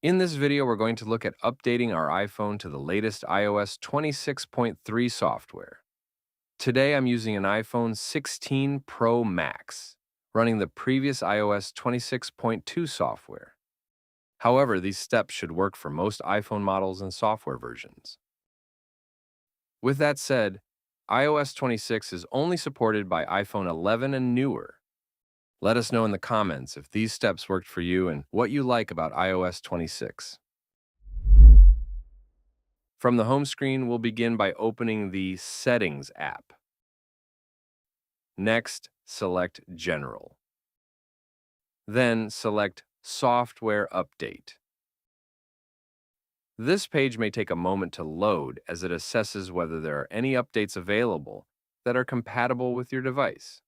In this video, we're going to look at updating our iPhone to the latest iOS 26.3 software. Today, I'm using an iPhone 16 Pro Max, running the previous iOS 26.2 software. However, these steps should work for most iPhone models and software versions. With that said, iOS 26 is only supported by iPhone 11 and newer. Let us know in the comments if these steps worked for you and what you like about iOS 26. From the home screen, we'll begin by opening the Settings app. Next, select General. Then select Software Update. This page may take a moment to load as it assesses whether there are any updates available that are compatible with your device.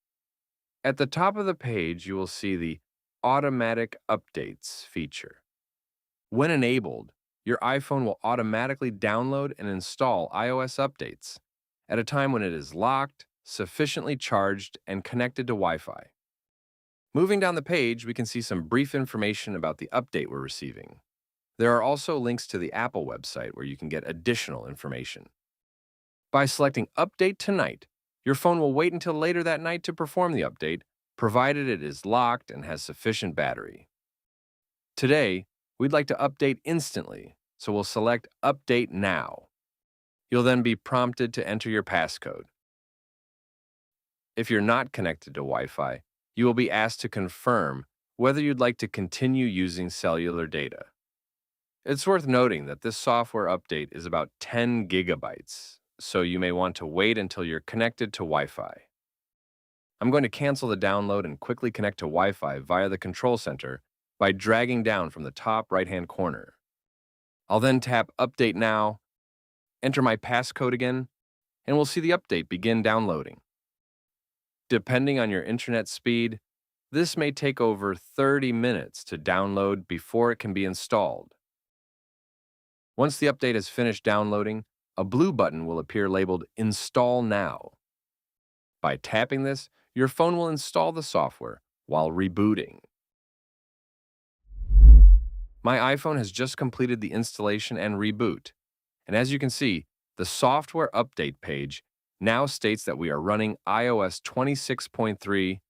At the top of the page, you will see the Automatic Updates feature. When enabled, your iPhone will automatically download and install iOS updates at a time when it is locked, sufficiently charged, and connected to Wi-Fi. Moving down the page, we can see some brief information about the update we're receiving. There are also links to the Apple website where you can get additional information. By selecting Update Tonight, your phone will wait until later that night to perform the update, provided it is locked and has sufficient battery. Today, we'd like to update instantly, so we'll select Update Now. You'll then be prompted to enter your passcode. If you're not connected to Wi-Fi, you will be asked to confirm whether you'd like to continue using cellular data. It's worth noting that this software update is about 10 gigabytes, so you may want to wait until you're connected to Wi-Fi. I'm going to cancel the download and quickly connect to Wi-Fi via the control center by dragging down from the top right-hand corner. I'll then tap Update Now, enter my passcode again, and we'll see the update begin downloading. Depending on your internet speed, this may take over 30 minutes to download before it can be installed. Once the update has finished downloading, a blue button will appear labeled Install Now. By tapping this, your phone will install the software while rebooting. My iPhone has just completed the installation and reboot, and as you can see, the software update page now states that we are running iOS 26.3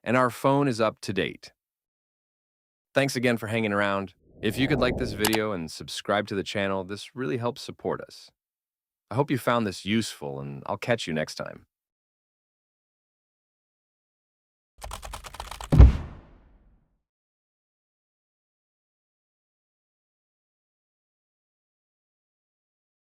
and our phone is up to date. Thanks again for hanging around. If you could like this video and subscribe to the channel, this really helps support us. I hope you found this useful, and I'll catch you next time.